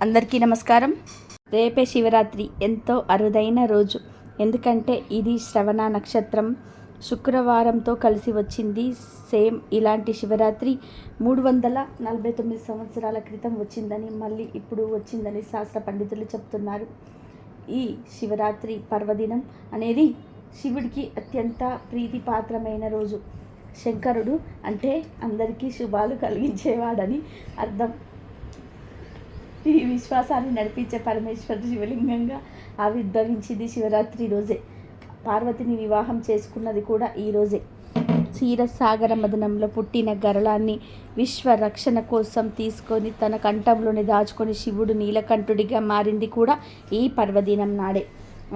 అందరికీ నమస్కారం. రేపే శివరాత్రి ఎంతో అరుదైన రోజు. ఎందుకంటే ఇది శ్రవణ నక్షత్రం శుక్రవారంతో కలిసి వచ్చింది. సేమ్ ఇలాంటి శివరాత్రి 349 సంవత్సరాల క్రితం వచ్చిందని, మళ్ళీ ఇప్పుడు వచ్చిందని శాస్త్ర పండితులు చెప్తున్నారు. ఈ శివరాత్రి పర్వదినం అనేది శివుడికి అత్యంత ప్రీతిపాత్రమైన రోజు. శంకరుడు అంటే అందరికీ శుభాలు కలిగించేవాడని అర్థం. ఈ విశ్వాసాన్ని నడిపించే పరమేశ్వరుడు శివలింగంగా ఆవిర్భవించింది శివరాత్రి రోజే. పార్వతిని వివాహం చేసుకున్నది కూడా ఈ రోజే. క్షీరసాగర మదనంలో పుట్టిన గరళాన్ని విశ్వ రక్షణ కోసం తీసుకొని తన కంఠంలోని దాచుకొని శివుడు నీలకంఠుడిగా మారింది కూడా ఈ పర్వదినం నాడే.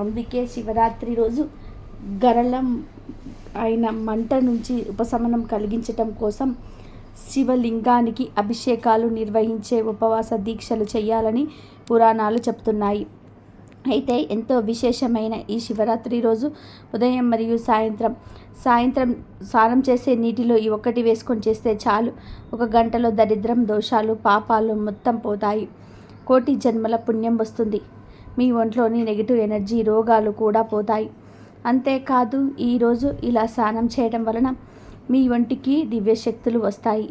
అందుకే శివరాత్రి రోజు గరళం అయిన మంట నుంచి ఉపశమనం కలిగించటం కోసం శివలింగానికి అభిషేకాలు నిర్వహించే ఉపవాస దీక్షలు చేయాలని పురాణాలు చెప్తున్నాయి. అయితే ఎంతో విశేషమైన ఈ శివరాత్రి రోజు ఉదయం మరియు సాయంత్రం స్నానం చేసే నీటిలో ఈ ఒక్కటి వేసుకొని చేస్తే చాలు. 1 గంటలో దరిద్రం, దోషాలు, పాపాలు మొత్తం పోతాయి. కోటి జన్మల పుణ్యం వస్తుంది. మీ ఒంట్లోని నెగిటివ్ ఎనర్జీ, రోగాలు కూడా పోతాయి. అంతేకాదు ఈరోజు ఇలా స్నానం చేయడం వలన మీ ఒంటికి దివ్యశక్తులు వస్తాయి,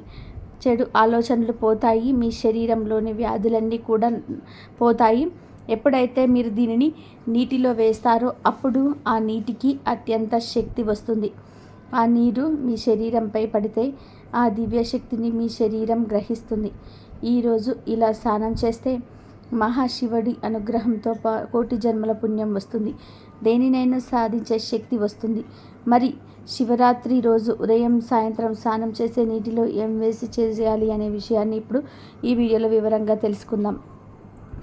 చెడు ఆలోచనలు పోతాయి, మీ శరీరంలోని వ్యాధులన్నీ కూడా పోతాయి. ఎప్పుడైతే మీరు దీనిని నీటిలో వేస్తారో అప్పుడు ఆ నీటికి అత్యంత శక్తి వస్తుంది. ఆ నీరు మీ శరీరంపై పడితే ఆ దివ్యశక్తిని మీ శరీరం గ్రహిస్తుంది. ఈరోజు ఇలా స్నానం చేస్తే మహాశివుడి అనుగ్రహంతో కోటి జన్మల పుణ్యం వస్తుంది. దేనినైనా సాధించే శక్తి వస్తుంది. మరి శివరాత్రి రోజు ఉదయం సాయంత్రం స్నానం చేసే నీటిలో ఏం వేసి చేయాలి అనే విషయాన్ని ఇప్పుడు ఈ వీడియోలో వివరంగా తెలుసుకుందాం.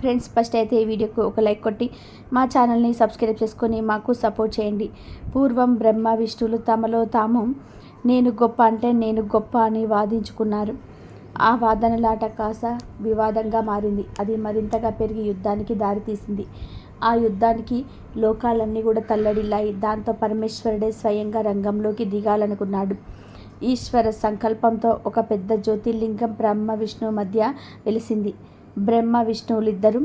ఫ్రెండ్స్, ఫస్ట్ అయితే ఈ వీడియోకు ఒక లైక్ కొట్టి మా ఛానల్ని సబ్స్క్రైబ్ చేసుకొని మాకు సపోర్ట్ చేయండి. పూర్వం బ్రహ్మ విష్ణువులు తమలో తాము నేను గొప్ప అంటే నేను గొప్ప అని వాదించుకున్నారు. ఆ వాదనలాట కాస్త వివాదంగా మారింది. అది మరింతగా పెరిగి యుద్ధానికి దారితీసింది. ఆ యుద్ధానికి లోకాలన్నీ కూడా తల్లడిల్లాయి. దాంతో పరమేశ్వరుడే స్వయంగా రంగంలోకి దిగాలనుకున్నాడు. ఈశ్వర సంకల్పంతో ఒక పెద్ద జ్యోతిర్లింగం బ్రహ్మ విష్ణువు మధ్య వెలిసింది. బ్రహ్మ విష్ణువులిద్దరూ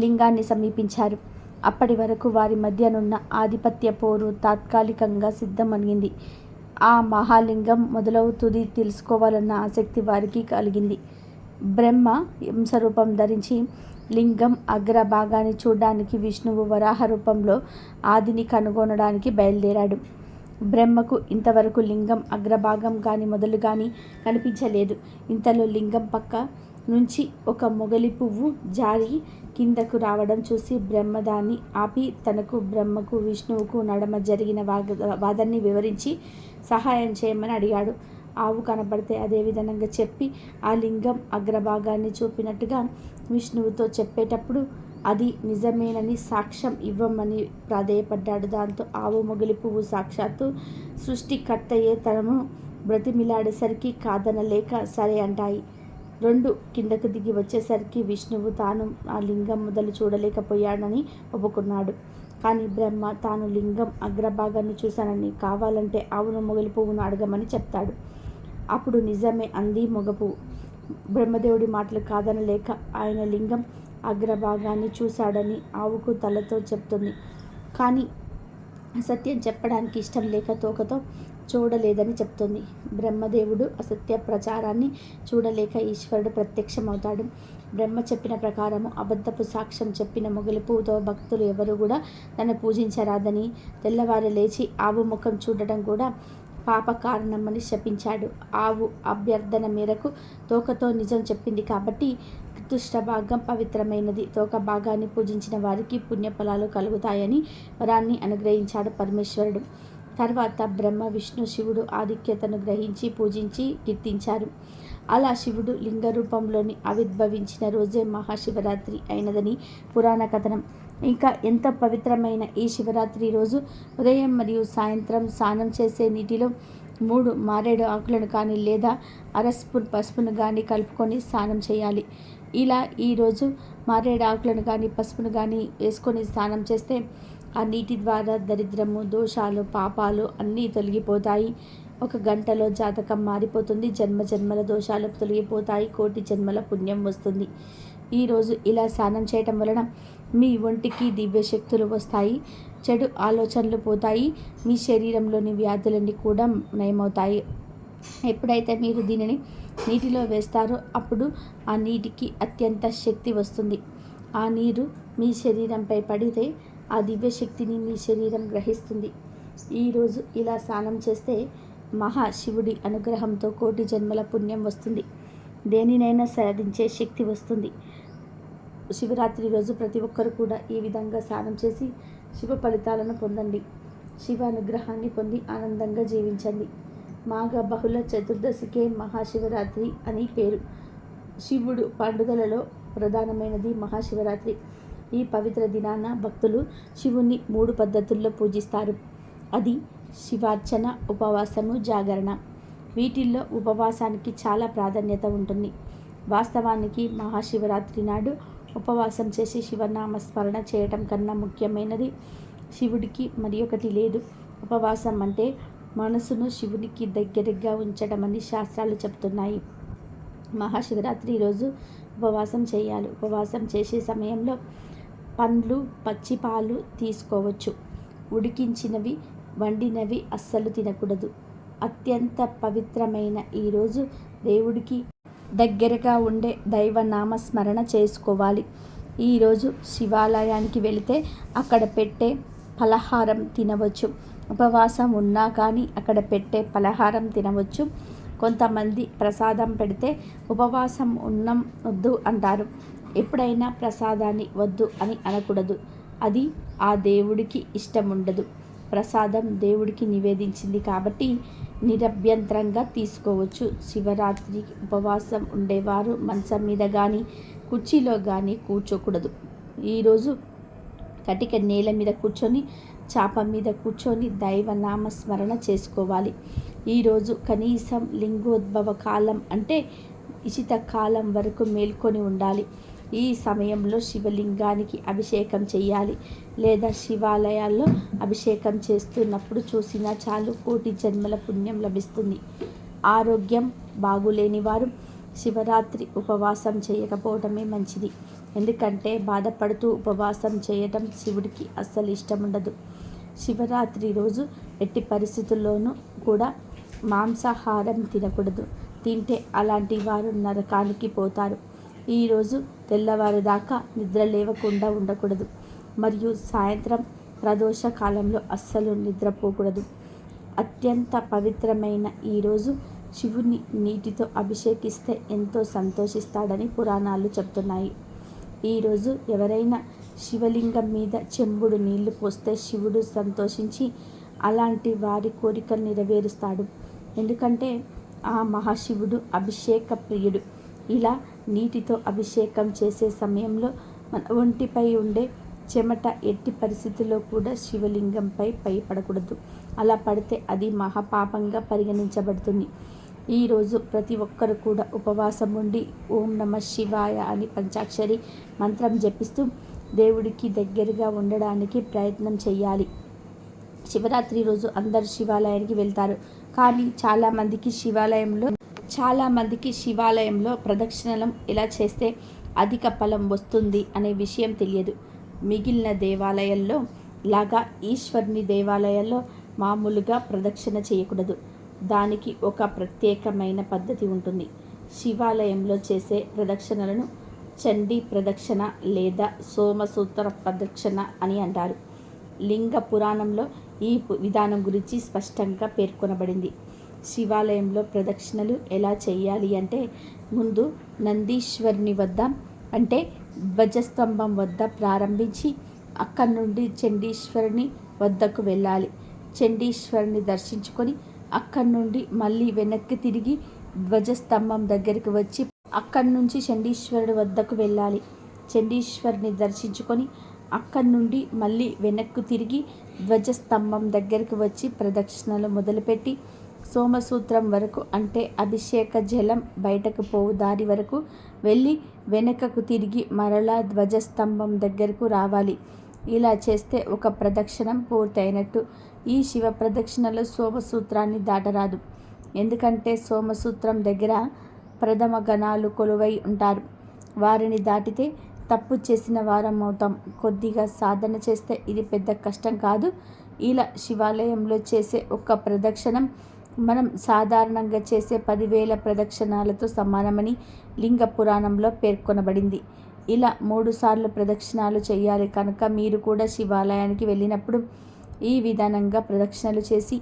లింగాన్ని సమీపించారు. అప్పటి వరకు వారి మధ్యనున్న ఆధిపత్య పోరు తాత్కాలికంగా సిద్ధమనిగింది. ఆ మహాలింగం మొదలవుతుంది తెలుసుకోవాలన్న ఆసక్తి వారికి కలిగింది. బ్రహ్మ హంసరూపం ధరించి లింగం అగ్రభాగాన్ని చూడడానికి, విష్ణువు వరాహ రూపంలో ఆదిని కనుగొనడానికి బయలుదేరాడు. బ్రహ్మకు ఇంతవరకు లింగం అగ్రభాగం కానీ మొదలు కానీ కనిపించలేదు. ఇంతలో లింగం పక్క నుంచి ఒక మొగలి పువ్వు జారి కిందకు రావడం చూసి బ్రహ్మ దాన్ని ఆపి తనకు, బ్రహ్మకు, విష్ణువుకు నడమ జరిగిన వాదాన్ని వివరించి సహాయం చేయమని అడిగాడు. ఆవు కనబడితే అదే విధంగా చెప్పి ఆ లింగం అగ్రభాగాన్ని చూపినట్టుగా విష్ణువుతో చెప్పేటప్పుడు అది నిజమేనని సాక్ష్యం ఇవ్వమని ప్రాధేయపడ్డాడు. దాంతో ఆవు మొగలి పువ్వు సాక్షాత్తు సృష్టికర్తయే తనను బ్రతిమిలాడేసరికి కాదనలేక సరే అంటాయి. 2 కిందకు దిగి వచ్చేసరికి విష్ణువు తాను ఆ లింగం మొదలు చూడలేకపోయాడని ఒప్పుకున్నాడు. కానీ బ్రహ్మ తాను లింగం అగ్రభాగాన్ని చూశానని, కావాలంటే ఆవును మొగలి పువ్వును అడగమని చెప్తాడు. అప్పుడు నిజమే అంది మొగపువ్వు. బ్రహ్మదేవుడి మాటలు కాదనలేక ఆయన లింగం అగ్రభాగాన్ని చూశాడని ఆవుకు తలతో చెప్తుంది. కానీ అసత్యం చెప్పడానికి ఇష్టం లేక తోకతో చూడలేదని చెప్తుంది. బ్రహ్మదేవుడు అసత్య ప్రచారాన్ని చూడలేక ఈశ్వరుడు ప్రత్యక్షమవుతాడు. బ్రహ్మ చెప్పిన ప్రకారము అబద్ధపు సాక్ష్యం చెప్పిన మొగలి పువ్వుతో భక్తులు ఎవరు కూడా తను పూజించరాదని, తెల్లవారు లేచి ఆవు ముఖం చూడటం కూడా పాప కారణమని శపించాడు. ఆవు అభ్యర్థన మేరకు తోకతో నిజం చెప్పింది కాబట్టి తుష్ట భాగం పవిత్రమైనది. తోక భాగాన్ని పూజించిన వారికి పుణ్యఫలాలు కలుగుతాయని వరాన్ని అనుగ్రహించాడు పరమేశ్వరుడు. తర్వాత బ్రహ్మ, విష్ణు, శివుడు ఆధిక్యతను గ్రహించి పూజించి కీర్తించారు. అలా శివుడు లింగ రూపంలోని ఆవిర్భవించిన రోజే మహాశివరాత్రి అయినదని పురాణ కథనం. ఇంకా ఎంత పవిత్రమైన ఈ శివరాత్రి రోజు ఉదయం మరియు సాయంత్రం స్నానం చేసే నీటిలో 3 మారేడు ఆకులను కానీ లేదా పసుపును కానీ కలుపుకొని స్నానం చేయాలి. ఇలా ఈరోజు మారేడు ఆకులను కానీ పసుపును కానీ వేసుకొని స్నానం చేస్తే ఆ నీటి ద్వారా దరిద్రము, దోషాలు, పాపాలు అన్నీ తొలగిపోతాయి. 1 గంటలో జాతకం మారిపోతుంది. జన్మల దోషాలు తొలగిపోతాయి. కోటి జన్మల పుణ్యం వస్తుంది. ఈరోజు ఇలా స్నానం చేయటం వలన మీ ఒంటికి దివ్యశక్తులు వస్తాయి, చెడు ఆలోచనలు పోతాయి, మీ శరీరంలోని వ్యాధులన్నీ కూడా నయమవుతాయి. ఎప్పుడైతే మీరు దీనిని నీటిలో వేస్తారో అప్పుడు ఆ నీటికి అత్యంత శక్తి వస్తుంది. ఆ నీరు మీ శరీరంపై పడితే ఆ దివ్యశక్తిని మీ శరీరం గ్రహిస్తుంది. ఈరోజు ఇలా స్నానం చేస్తే మహాశివుడి అనుగ్రహంతో కోటి జన్మల పుణ్యం వస్తుంది, దేనినైనా సాధించే శక్తి వస్తుంది. శివరాత్రి రోజు ప్రతి ఒక్కరు కూడా ఈ విధంగా స్నానం చేసి శివ ఫలితాలను పొందండి, శివ అనుగ్రహాన్ని పొంది ఆనందంగా జీవించండి. మాఘ బహుళ చతుర్దశికే మహాశివరాత్రి అని పేరు. శివుడు పండుగలలో ప్రధానమైనది మహాశివరాత్రి. ఈ పవిత్ర దినాన భక్తులు శివుని 3 పద్ధతుల్లో పూజిస్తారు. అది శివార్చన, ఉపవాసము, జాగరణ. వీటిల్లో ఉపవాసానికి చాలా ప్రాధాన్యత ఉంటుంది. వాస్తవానికి మహాశివరాత్రి నాడు ఉపవాసం చేసి శివనామస్మరణ చేయటం కన్నా ముఖ్యమైనది శివుడికి మరి ఒకటి లేదు. ఉపవాసం అంటే మనసును శివునికి దగ్గరగా ఉంచడం అని శాస్త్రాలు చెప్తున్నాయి. మహాశివరాత్రి రోజు ఉపవాసం చేయాలి. ఉపవాసం చేసే సమయంలో పండ్లు, పచ్చి పాలు తీసుకోవచ్చు. ఉడికించినవి, వండినవి అస్సలు తినకూడదు. అత్యంత పవిత్రమైన ఈరోజు దేవుడికి దగ్గరగా ఉండే దైవనామస్మరణ చేసుకోవాలి. ఈరోజు శివాలయానికి వెళితే అక్కడ పెట్టే పలహారం తినవచ్చు. ఉపవాసం ఉన్నా కానీ అక్కడ పెట్టే పలహారం తినవచ్చు. కొంతమంది ప్రసాదం పెడితే ఉపవాసం ఉన్నం వద్దు అంటారు. ఎప్పుడైనా ప్రసాదాన్ని వద్దు అని అనకూడదు. అది ఆ దేవుడికి ఇష్టం ఉండదు. ప్రసాదం దేవుడికి నివేదించింది కాబట్టి నిరభ్యంతరంగా తీసుకోవచ్చు. శివరాత్రి ఉపవాసం ఉండేవారు మంచం మీద కానీ కుర్చీలో కానీ కూర్చోకూడదు. ఈరోజు కటిక నేల మీద కూర్చొని, చాప మీద కూర్చొని దైవనామస్మరణ చేసుకోవాలి. ఈరోజు కనీసం లింగోద్భవ కాలం అంటే ఇషిత కాలం వరకు మేల్కొని ఉండాలి. ఈ సమయంలో శివలింగానికి అభిషేకం చేయాలి, లేదా శివాలయాల్లో అభిషేకం చేస్తున్నప్పుడు చూసినా చాలు, కోటి జన్మల పుణ్యం లభిస్తుంది. ఆరోగ్యం బాగులేని వారు శివరాత్రి ఉపవాసం చేయకపోవడమే మంచిది. ఎందుకంటే బాధపడుతూ ఉపవాసం చేయటం శివుడికి అస్సలు ఇష్టం ఉండదు. శివరాత్రి రోజు ఎట్టి పరిస్థితుల్లోనూ కూడా మాంసాహారం తినకూడదు. తింటే అలాంటి వారు నరకానికి పోతారు. ఈరోజు తెల్లవారుదాకా నిద్ర లేవకుండా ఉండకూడదు. మరియు సాయంత్రం ప్రదోష కాలంలో అస్సలు నిద్రపోకూడదు. అత్యంత పవిత్రమైన ఈరోజు శివుని నీటితో అభిషేకిస్తే ఎంతో సంతోషిస్తాడని పురాణాలు చెప్తున్నాయి. ఈరోజు ఎవరైనా శివలింగం మీద చెంబుడు నీళ్లు పోస్తే శివుడు సంతోషించి అలాంటి వారి కోరికలు నెరవేరుస్తాడు. ఎందుకంటే ఆ మహాశివుడు అభిషేక ప్రియుడు. ఇలా నీటితో అభిషేకం చేసే సమయంలో మన ఒంటిపై ఉండే చెమట ఎట్టి పరిస్థితుల్లో కూడా శివలింగంపై పడకూడదు. అలా పడితే అది మహాపాపంగా పరిగణించబడుతుంది. ఈరోజు ప్రతి ఒక్కరు కూడా ఉపవాసం ఉండి ఓం నమః శివాయ అని పంచాక్షరి మంత్రం జపిస్తూ దేవుడికి దగ్గరగా ఉండడానికి ప్రయత్నం చేయాలి. శివరాత్రి రోజు అందరు శివాలయానికి వెళ్తారు. కానీ చాలామందికి శివాలయంలో ప్రదక్షిణలం ఎలా చేస్తే అధిక ఫలం వస్తుంది అనే విషయం తెలియదు. మిగిలిన దేవాలయాల్లో లాగా ఈశ్వరుని దేవాలయాల్లో మామూలుగా ప్రదక్షిణ చేయకూడదు. దానికి ఒక ప్రత్యేకమైన పద్ధతి ఉంటుంది. శివాలయంలో చేసే ప్రదక్షిణలను చండీ ప్రదక్షిణ లేదా సోమసూత్ర ప్రదక్షిణ అని అంటారు. లింగ పురాణంలో ఈ విధానం గురించి స్పష్టంగా పేర్కొనబడింది. శివాలయంలో ప్రదక్షిణలు ఎలా చేయాలి అంటే, ముందు నందీశ్వరుని వద్ద అంటే ధ్వజస్తంభం వద్ద ప్రారంభించి అక్కడి నుండి చండీశ్వరుని వద్దకు వెళ్ళాలి. చండీశ్వరుని దర్శించుకొని అక్కడి నుండి మళ్ళీ వెనక్కి తిరిగి ధ్వజస్తంభం దగ్గరికి వచ్చి అక్కడి నుంచి చండీశ్వరుడి వద్దకు వెళ్ళాలి. చండీశ్వరుని దర్శించుకొని అక్కడి నుండి మళ్ళీ వెనక్కు తిరిగి ధ్వజస్తంభం దగ్గరికి వచ్చి ప్రదక్షిణలు మొదలుపెట్టి సోమసూత్రం వరకు అంటే అభిషేక జలం బయటకు పోవు దారి వరకు వెళ్ళి వెనకకు తిరిగి మరలా ధ్వజస్తంభం దగ్గరకు రావాలి. ఇలా చేస్తే ఒక ప్రదక్షిణం పూర్తయినట్టు. ఈ శివ ప్రదక్షిణలో సోమసూత్రాన్ని దాటరాదు. ఎందుకంటే సోమసూత్రం దగ్గర ప్రథమ గణాలు కొలువై ఉంటారు. వారిని దాటితే తప్పు చేసిన వారం అవుతాం. కొద్దిగా సాధన చేస్తే ఇది పెద్ద కష్టం కాదు. ఇలా శివాలయంలో చేసే ఒక్క ప్రదక్షిణం మనం సాధారణంగా చేసే 10,000 ప్రదక్షిణాలతో సమానమని లింగ పురాణంలో పేర్కొనబడింది. ఇలా 3 సార్లు ప్రదక్షిణాలు చేయాలి కనుక మీరు కూడా శివాలయానికి వెళ్ళినప్పుడు ఈ విధానంగా ప్రదక్షిణలు చేసి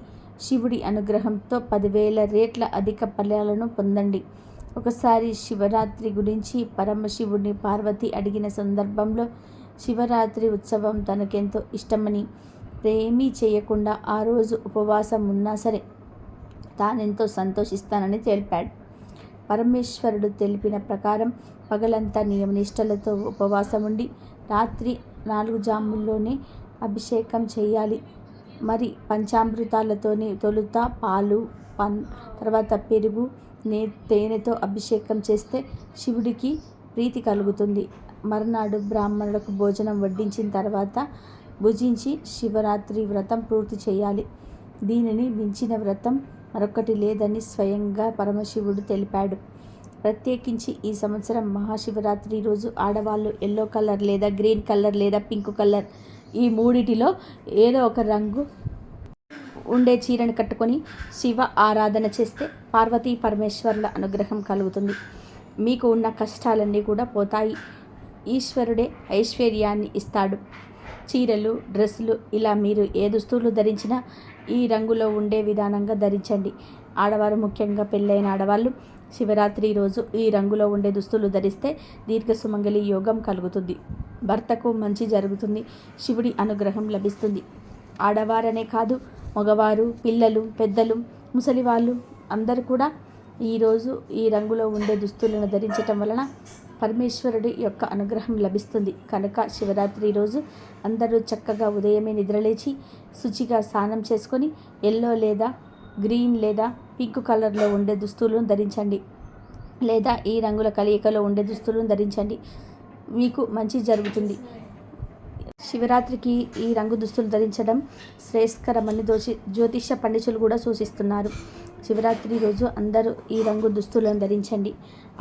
శివుడి అనుగ్రహంతో 10,000 రెట్ల అధిక ఫలాలను పొందండి. ఒకసారి శివరాత్రి గురించి పరమశివుడిని పార్వతి అడిగిన సందర్భంలో శివరాత్రి ఉత్సవం తనకెంతో ఇష్టమని, ఏమీ చేయకుండా ఆ రోజు ఉపవాసం ఉన్నా సరే తానెంతో సంతోషిస్తానని తెలిపాడు. పరమేశ్వరుడు తెలిపిన ప్రకారం పగలంతా నియమనిష్టలతో ఉపవాసం ఉండి రాత్రి 4 జాముల్లోనే అభిషేకం చేయాలి. మరి పంచామృతాలతోనే తొలుత పాలు, తర్వాత పెరుగు, తేనెతో అభిషేకం చేస్తే శివుడికి ప్రీతి కలుగుతుంది. మర్నాడు బ్రాహ్మణులకు భోజనం వడ్డించిన తర్వాత భుజించి శివరాత్రి వ్రతం పూర్తి చేయాలి. దీనిని మించిన వ్రతం మరొకటి లేదని స్వయంగా పరమశివుడు తెలిపాడు. ప్రత్యేకించి ఈ సంవత్సరం మహాశివరాత్రి రోజు ఆడవాళ్ళు ఎల్లో కలర్ లేదా గ్రీన్ కలర్ లేదా పింక్ కలర్ ఈ మూడిటిలో ఏదో ఒక రంగు ఉండే చీరను కట్టుకొని శివ ఆరాధన చేస్తే పార్వతీ పరమేశ్వరుల అనుగ్రహం కలుగుతుంది. మీకు ఉన్న కష్టాలన్నీ కూడా పోతాయి. ఈశ్వరుడే ఐశ్వర్యాన్ని ఇస్తాడు. చీరలు, డ్రెస్సులు ఇలా మీరు ఏ దుస్తులు ధరించినా ఈ రంగులో ఉండే విధానంగా ధరించండి. ఆడవారు, ముఖ్యంగా పెళ్ళైన ఆడవాళ్ళు శివరాత్రి రోజు ఈ రంగులో ఉండే దుస్తులు ధరిస్తే దీర్ఘ సుమంగళి యోగం కలుగుతుంది. భర్తకు మంచి జరుగుతుంది. శివుడి అనుగ్రహం లభిస్తుంది. ఆడవారనే కాదు, మగవారు, పిల్లలు, పెద్దలు, ముసలివాళ్ళు అందరూ కూడా ఈరోజు ఈ రంగులో ఉండే దుస్తులను ధరించటం వలన పరమేశ్వరుడి యొక్క అనుగ్రహం లభిస్తుంది. కనుక శివరాత్రి రోజు అందరూ చక్కగా ఉదయమే నిద్రలేచి శుచిగా స్నానం చేసుకొని ఎల్లో లేదా గ్రీన్ లేదా పింక్ కలర్లో ఉండే దుస్తులను ధరించండి. లేదా ఈ రంగుల కలయికలో ఉండే దుస్తులను ధరించండి. మీకు మంచి జరుగుతుంది. శివరాత్రికి ఈ రంగు దుస్తులు ధరించడం శ్రేయస్కరమని జ్యోతిష పండితులు కూడా సూచిస్తున్నారు. శివరాత్రి రోజు అందరూ ఈ రంగు దుస్తులను ధరించండి.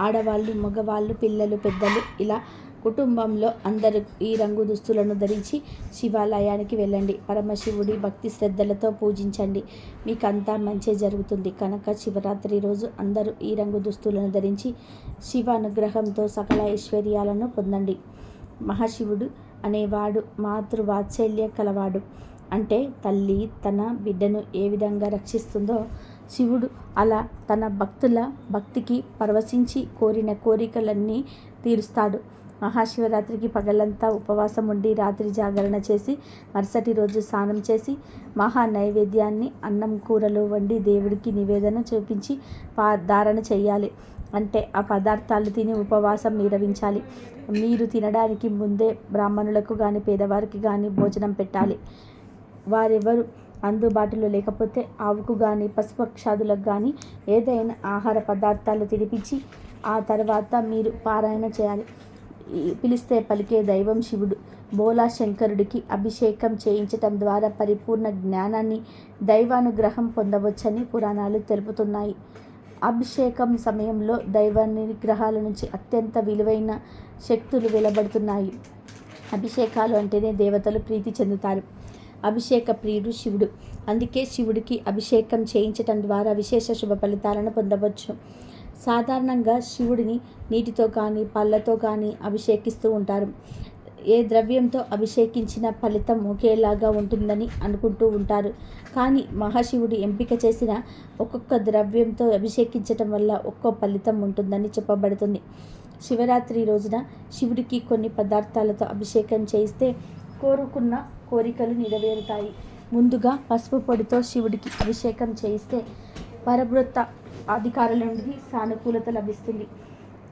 ఆడవాళ్ళు, మగవాళ్ళు, పిల్లలు, పెద్దలు ఇలా కుటుంబంలో అందరూ ఈ రంగు దుస్తులను ధరించి శివాలయానికి వెళ్ళండి. పరమశివుడి భక్తి శ్రద్ధలతో పూజించండి. మీకంతా మంచి జరుగుతుంది. కనుక శివరాత్రి రోజు అందరూ ఈ రంగు దుస్తులను ధరించి శివ అనుగ్రహంతో సకల ఐశ్వర్యాలను పొందండి. మహాశివుడు అనేవాడు మాతృవాత్సల్య కలవాడు. అంటే తల్లి తన బిడ్డను ఏ విధంగా రక్షిస్తుందో శివుడు అలా తన భక్తుల భక్తికి పరవశించి కోరిన కోరికలన్నీ తీరుస్తాడు. మహాశివరాత్రికి పగలంతా ఉపవాసం ఉండి రాత్రి జాగరణ చేసి మరుసటి రోజు స్నానం చేసి మహా నైవేద్యాన్ని అన్నం కూరలు వండి దేవుడికి నివేదన చూపించి ధారణ చేయాలి. అంటే ఆ పదార్థాలు తిని ఉపవాసం నిర్వహించాలి. మీరు తినడానికి ముందే బ్రాహ్మణులకు కానీ పేదవారికి కానీ భోజనం పెట్టాలి. వారెవరు అందుబాటులో లేకపోతే ఆవుకు కానీ పశుపక్షాదులకు కానీ ఏదైనా ఆహార పదార్థాలు తినిపించి ఆ తర్వాత మీరు పారాయణ చేయాలి. పిలిస్తే పలికే దైవం శివుడు. బోలా శంకరుడికి అభిషేకం చేయించటం ద్వారా పరిపూర్ణ జ్ఞానాన్ని, దైవానుగ్రహం పొందవచ్చని పురాణాలు తెలుపుతున్నాయి. అభిషేకం సమయంలో దైవానుగ్రహాల నుంచి అత్యంత విలువైన శక్తులు వెలువడుతున్నాయి. అభిషేకాలు అంటేనే దేవతలు ప్రీతి చెందుతారు. అభిషేక ప్రియుడు శివుడు. అందుకే శివుడికి అభిషేకం చేయించటం ద్వారా విశేష శుభ ఫలితాలను పొందవచ్చు. సాధారణంగా శివుడిని నీటితో కానీ పళ్ళతో కానీ అభిషేకిస్తూ ఉంటారు. ఏ ద్రవ్యంతో అభిషేకించిన ఫలితం ఒకేలాగా ఉంటుందని అనుకుంటూ ఉంటారు. కానీ మహాశివుడు ఎంపిక చేసిన ఒక్కొక్క ద్రవ్యంతో అభిషేకించటం వల్ల ఒక్కో ఫలితం ఉంటుందని చెప్పబడుతుంది. శివరాత్రి రోజున శివుడికి కొన్ని పదార్థాలతో అభిషేకం చేయిస్తే కోరుకున్న కోరికలు నెరవేరుతాయి. ముందుగా పసుపు పొడితో శివుడికి అభిషేకం చేయిస్తే పరబ్రహ్మ అధికారుల నుండి సానుకూలత లభిస్తుంది.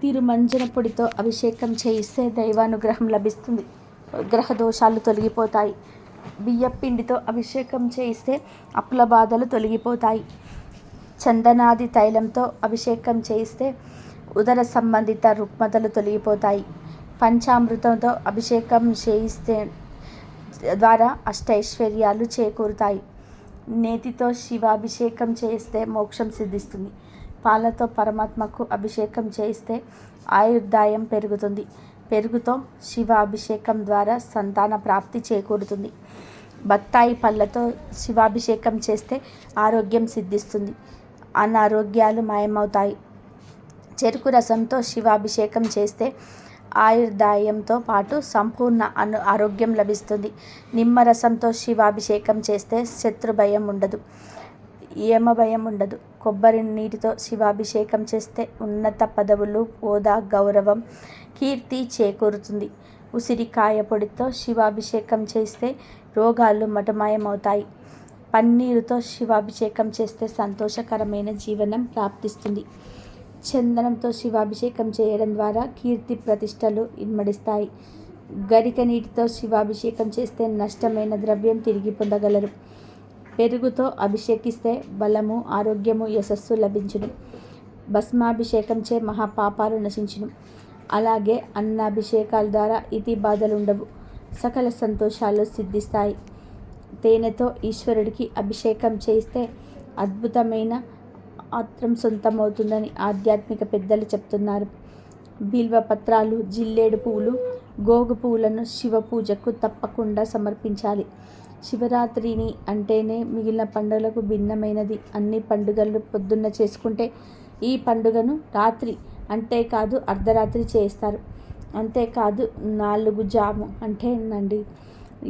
తిరుమంజన పొడితో అభిషేకం చేయిస్తే దైవానుగ్రహం లభిస్తుంది. గ్రహ దోషాలు తొలగిపోతాయి. బియ్యపిండితో అభిషేకం చేయిస్తే అప్పుల బాధలు తొలగిపోతాయి. చందనాది తైలంతో అభిషేకం చేయిస్తే ఉదర సంబంధిత రుగ్మతలు తొలగిపోతాయి. పంచామృతంతో అభిషేకం చేయిస్తే ద్వారా అష్టైశ్వర్యాలు చేకూరుతాయి. నేతితో శివాభిషేకం చేస్తే మోక్షం సిద్ధిస్తుంది. పాలతో పరమాత్మకు అభిషేకం చేయిస్తే ఆయుర్దాయం పెరుగుతుంది. పెరుగుతో శివ అభిషేకం ద్వారా సంతాన ప్రాప్తి చేకూరుతుంది. బత్తాయి పళ్ళతో శివాభిషేకం చేస్తే ఆరోగ్యం సిద్ధిస్తుంది, అనారోగ్యాలు మాయమవుతాయి. చెరుకు రసంతో శివాభిషేకం చేస్తే ఆయుర్దాయంతో పాటు సంపూర్ణ ఆరోగ్యం లభిస్తుంది. నిమ్మరసంతో శివాభిషేకం చేస్తే శత్రుభయం ఉండదు, యమభయం ఉండదు. కొబ్బరి నీటితో శివాభిషేకం చేస్తే ఉన్నత పదవులు, హోదా, గౌరవం, కీర్తి చేకూరుతుంది. ఉసిరికాయ పొడితో శివాభిషేకం చేస్తే రోగాలు మటుమాయమవుతాయి. పన్నీరుతో శివాభిషేకం చేస్తే సంతోషకరమైన జీవనం ప్రాప్తిస్తుంది. చందనంతో శివాభిషేకం చేయడం ద్వారా కీర్తి ప్రతిష్టలు ఇన్మడిస్తాయి. గరిక నీటితో శివాభిషేకం చేస్తే నష్టమైన ద్రవ్యం తిరిగి పొందగలరు. పెరుగుతో అభిషేకిస్తే బలము, ఆరోగ్యము, యశస్సు లభించును. భస్మాభిషేకం చే మహాపాపాలు నశించును. అలాగే అన్నాభిషేకాల ద్వారా ఇతి బాధలు ఉండవు, సకల సంతోషాలు సిద్ధిస్తాయి. తేనెతో ఈశ్వరుడికి అభిషేకం చేస్తే అద్భుతమైన ఆత్రం సొంతమవుతుందని ఆధ్యాత్మిక పెద్దలు చెప్తున్నారు. బిల్వ పత్రాలు, జిల్లేడు పువ్వులు, గోగు పువ్వులను శివ పూజకు తప్పకుండా సమర్పించాలి. శివరాత్రిని అంటేనే మిగిలిన పండుగలకు భిన్నమైనది. అన్ని పండుగలు పొద్దున్న చేసుకుంటే ఈ పండుగను రాత్రి అంతేకాదు అర్ధరాత్రి చేస్తారు. అంతేకాదు 4 జాము అంటే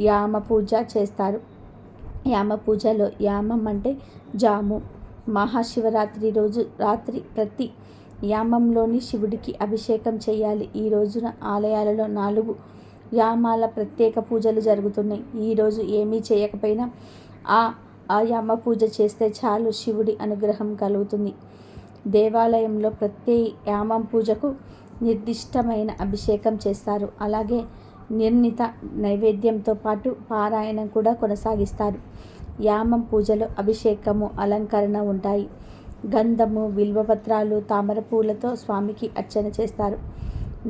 యామ పూజ చేస్తారు. యామ పూజలో యామం అంటే జాము. మహాశివరాత్రి రోజు రాత్రి ప్రతి యామంలోని శివుడికి అభిషేకం చేయాలి. ఈ రోజున ఆలయాలలో 4 యామాల ప్రత్యేక పూజలు జరుగుతున్నాయి. ఈరోజు ఏమీ చేయకపోయినా ఆ యామ పూజ చేస్తే చాలు, శివుడి అనుగ్రహం కలుగుతుంది. దేవాలయంలో ప్రతి యామం పూజకు నిర్దిష్టమైన అభిషేకం చేస్తారు. అలాగే నిర్ణీత నైవేద్యంతో పాటు పారాయణం కూడా కొనసాగిస్తారు. యామం పూజలో అభిషేకము, అలంకరణ ఉంటాయి. గంధము, బిల్వపత్రాలు, తామర పూలతో స్వామికి అర్చన చేస్తారు.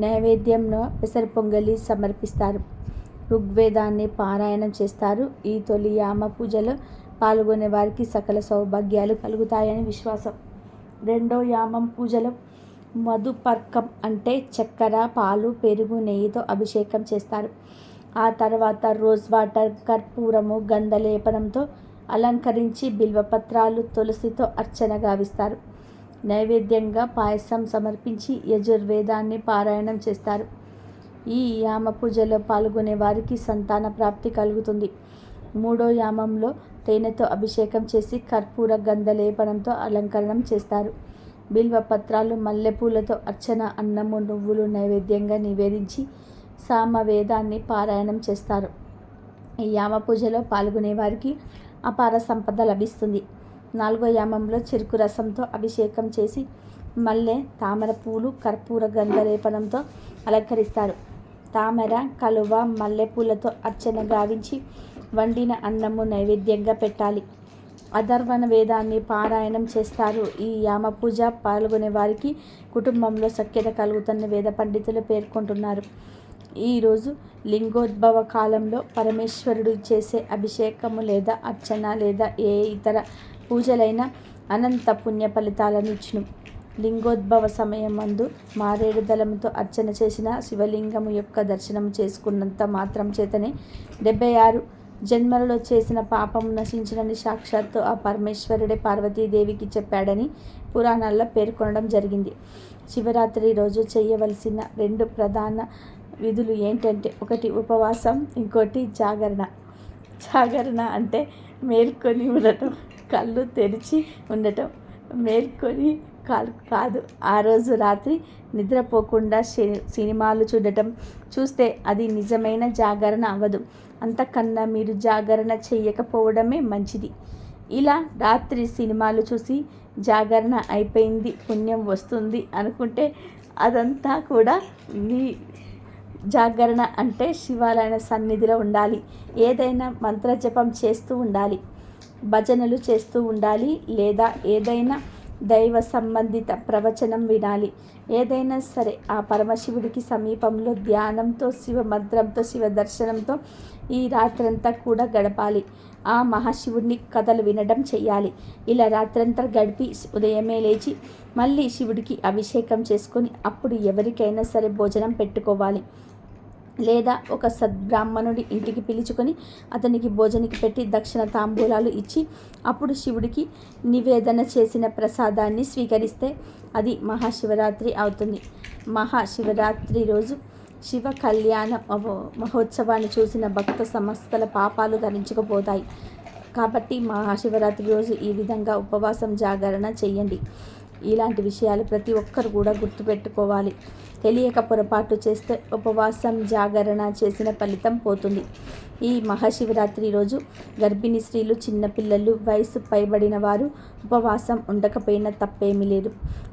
నైవేద్యంలో పెసర పొంగలి సమర్పిస్తారు. ఋగ్వేదాన్ని పారాయణం చేస్తారు. ఈ తొలి యామ పూజలో పాల్గొనే వారికి సకల సౌభాగ్యాలు కలుగుతాయని విశ్వాసం. రెండో యామం పూజలో మధుపర్కం అంటే చక్కెర, పాలు, పెరుగు, నెయ్యితో అభిషేకం చేస్తారు. ఆ తర్వాత రోజ్ వాటర్, కర్పూరము, గంధలేపనంతో అలంకరించి బిల్వపత్రాలు, తులసితో అర్చన గావిస్తారు. నైవేద్యంగా పాయసం సమర్పించి యజుర్వేదాన్ని పారాయణం చేస్తారు. ఈ యామ పూజలో పాల్గొనే వారికి సంతాన ప్రాప్తి కలుగుతుంది. మూడో యామంలో తేనెతో అభిషేకం చేసి కర్పూర గంధలేపనంతో అలంకరణం చేస్తారు. బిల్వపత్రాలు, మల్లెపూలతో అర్చన, అన్నము, నువ్వులు నైవేద్యంగా నివేదించి సామవేదాన్ని పారాయణం చేస్తారు. ఈ యామ పూజలో పాల్గొనే వారికి అపార సంపద లభిస్తుంది. 4వ యామంలో చెరుకు రసంతో అభిషేకం చేసి మల్లె, తామర పూలు, కర్పూర గంధలేపనంతో అలంకరిస్తారు. తామర, కలువ, మల్లెపూలతో అర్చన గావించి వండిన అన్నము నైవేద్యంగా పెట్టాలి. అథర్వణ వేదాన్ని పారాయణం చేస్తారు. ఈ యామ పూజ పాల్గొనే వారికి కుటుంబంలో సఖ్యత కలుగుతున్న వేద పండితులు పేర్కొంటున్నారు. ఈరోజు లింగోద్భవ కాలంలో పరమేశ్వరుడు చేసే అభిషేకము లేదా అర్చన లేదా ఏ ఇతర పూజలైనా అనంత పుణ్య ఫలితాలను ఇచ్చును. లింగోద్భవ సమయమందు మారేడు దళముతో అర్చన చేసిన శివలింగము యొక్క దర్శనం చేసుకున్నంత మాత్రం చేతనే 76 జన్మలలో చేసిన పాపం నశించినని సాక్షాత్తు ఆ పరమేశ్వరుడే పార్వతీదేవికి చెప్పాడని పురాణాల్లో పేర్కొనడం జరిగింది. శివరాత్రి రోజు చేయవలసిన 2 ప్రధాన విధులు ఏంటంటే, ఒకటి ఉపవాసం, ఇంకోటి జాగరణ. జాగరణ అంటే మేల్కొని ఉండటం, కళ్ళు తెరిచి ఉండటం. మేల్కొని కాదు, ఆ రోజు రాత్రి నిద్రపోకుండా సినిమాలు చూస్తే అది నిజమైన జాగరణ అవ్వదు. అంతకన్నా మీరు జాగరణ చెయ్యకపోవడమే మంచిది. ఇలా రాత్రి సినిమాలు చూసి జాగరణ అయిపోయింది, పుణ్యం వస్తుంది అనుకుంటే అదంతా కూడా మీ జాగరణ అంటే శివాలయ సన్నిధిలో ఉండాలి. ఏదైనా మంత్రజపం చేస్తూ ఉండాలి, భజనలు చేస్తూ ఉండాలి, లేదా ఏదైనా దైవ సంబంధిత ప్రవచనం వినాలి. ఏదైనా సరే ఆ పరమశివుడికి సమీపంలో ధ్యానంతో, శివమంత్రంతో, శివ దర్శనంతో ఈ రాత్రంతా కూడా గడపాలి. ఆ మహాశివుడిని కథలు వినడం చెయ్యాలి. ఇలా రాత్రంతా గడిపి ఉదయమే లేచి మళ్ళీ శివుడికి అభిషేకం చేసుకొని అప్పుడు ఎవరికైనా సరే భోజనం పెట్టుకోవాలి. లేదా ఒక సద్బ్రాహ్మణుడి ఇంటికి పిలుచుకొని అతనికి భోజనికి పెట్టి దక్షిణ తాంబూలాలు ఇచ్చి అప్పుడు శివుడికి నివేదన చేసిన ప్రసాదాన్ని స్వీకరిస్తే అది మహాశివరాత్రి అవుతుంది. మహాశివరాత్రి రోజు శివ కళ్యాణ మహోత్సవాన్ని చూసిన భక్త సమస్తల పాపాలు ధరించుకుపోతాయి. కాబట్టి మహాశివరాత్రి రోజు ఈ విధంగా ఉపవాసం జాగరణ చెయ్యండి. ఇలాంటి విషయాలు ప్రతి ఒక్కరు కూడా గుర్తుపెట్టుకోవాలి. తెలియక పొరపాటు చేస్తే ఉపవాసం జాగరణ చేసిన ఫలితం పోతుంది. ఈ మహాశివరాత్రి రోజు గర్భిణీ స్త్రీలు, చిన్నపిల్లలు, వయసు పైబడిన వారు ఉపవాసం ఉండకపోయినా తప్పేమీ లేదు.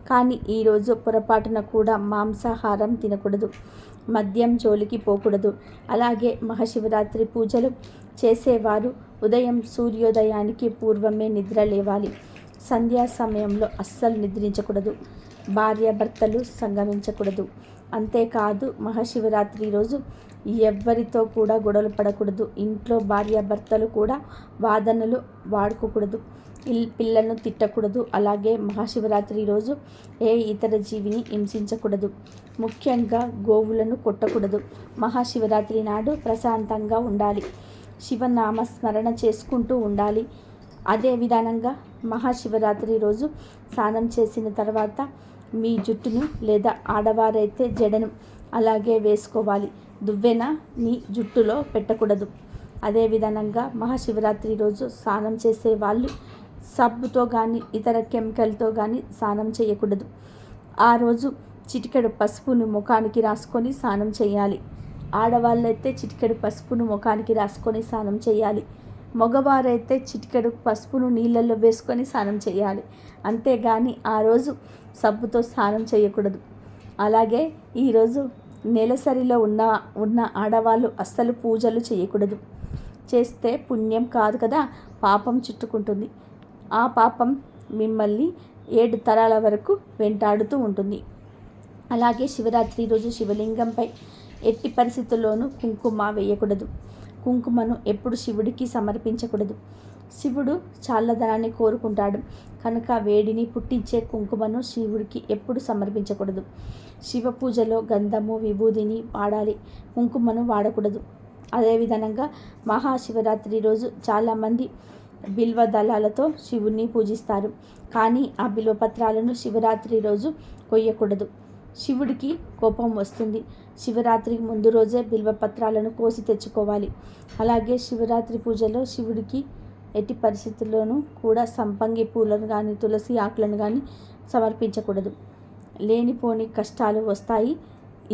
కానీ ఈరోజు పొరపాటున కూడా మాంసాహారం తినకూడదు, మద్యం జోలికి పోకూడదు. అలాగే మహాశివరాత్రి పూజలు చేసేవారు ఉదయం సూర్యోదయానికి పూర్వమే నిద్ర లేవాలి. సంధ్యా సమయంలో అస్సలు నిద్రించకూడదు. భార్యాభర్తలు సంగమించకూడదు. అంతేకాదు మహాశివరాత్రి రోజు ఎవ్వరితో కూడా గొడవలు పడకూడదు. ఇంట్లో భార్యాభర్తలు కూడా వాదనలు వాడుకోకూడదు. పిల్లలను తిట్టకూడదు. అలాగే మహాశివరాత్రి రోజు ఏ ఇతర జీవిని హింసించకూడదు. ముఖ్యంగా గోవులను కొట్టకూడదు. మహాశివరాత్రి నాడు ప్రశాంతంగా ఉండాలి. శివనామ స్మరణ చేసుకుంటూ ఉండాలి. అదే విధానంగా మహాశివరాత్రి రోజు స్నానం చేసిన తర్వాత మీ జుట్టును లేదా ఆడవారైతే జడను అలాగే వేసుకోవాలి. దువ్వెన మీ జుట్టులో పెట్టకూడదు. అదే విధానంగా మహాశివరాత్రి రోజు స్నానం చేసే వాళ్ళు సబ్బుతో కానీ ఇతర కెమికల్తో కానీ స్నానం చేయకూడదు. ఆ రోజు చిటికెడు పసుపును ముఖానికి రాసుకొని స్నానం చేయాలి. ఆడవాళ్ళైతే చిటికెడు పసుపును ముఖానికి రాసుకొని స్నానం చేయాలి. మగవారైతే చిటికెడు పసుపును నీళ్ళల్లో వేసుకొని స్నానం చేయాలి. అంతేగాని ఆ రోజు సబ్బుతో స్నానం చేయకూడదు. అలాగే ఈరోజు నెలసరిలో ఉన్న ఆడవాళ్ళు అస్సలు పూజలు చేయకూడదు. చేస్తే పుణ్యం కాదు కదా, పాపం చుట్టుకుంటుంది. ఆ పాపం మిమ్మల్ని 7 తరాల వరకు వెంటాడుతూ ఉంటుంది. అలాగే శివరాత్రి రోజు శివలింగంపై ఎట్టి పరిస్థితుల్లోనూ కుంకుమ వేయకూడదు. కుంకుమను ఎప్పుడు శివుడికి సమర్పించకూడదు. శివుడు చల్లదనాన్ని కోరుకుంటాడు కనుక వేడిని పుట్టించే కుంకుమను శివుడికి ఎప్పుడు సమర్పించకూడదు. శివ పూజలో గంధము, విభూదిని వాడాలి, కుంకుమను వాడకూడదు. అదేవిధంగా మహాశివరాత్రి రోజు చాలామంది బిల్వ దళాలతో శివుణ్ణి పూజిస్తారు. కానీ ఆ బిల్వపత్రాలను శివరాత్రి రోజు కొయ్యకూడదు. శివుడికి కోపం వస్తుంది. శివరాత్రికి ముందు రోజే బిల్వపత్రాలను కోసి తెచ్చుకోవాలి. అలాగే శివరాత్రి పూజలో శివుడికి ఎట్టి పరిస్థితుల్లోనూ కూడా సంపంగి పూలను కానీ, తులసి ఆకులను కానీ సమర్పించకూడదు. లేనిపోని కష్టాలు వస్తాయి.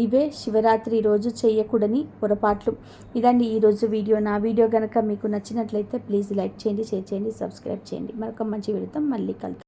ఇవే శివరాత్రి రోజు చేయకూడని పొరపాట్లు. ఇదండి ఈరోజు వీడియో. నా వీడియో కనుక మీకు నచ్చినట్లయితే ప్లీజ్ లైక్ చేయండి, షేర్ చేయండి, సబ్స్క్రైబ్ చేయండి. మరొక మంచి వీడియోతో మళ్ళీ కలుద్దాం.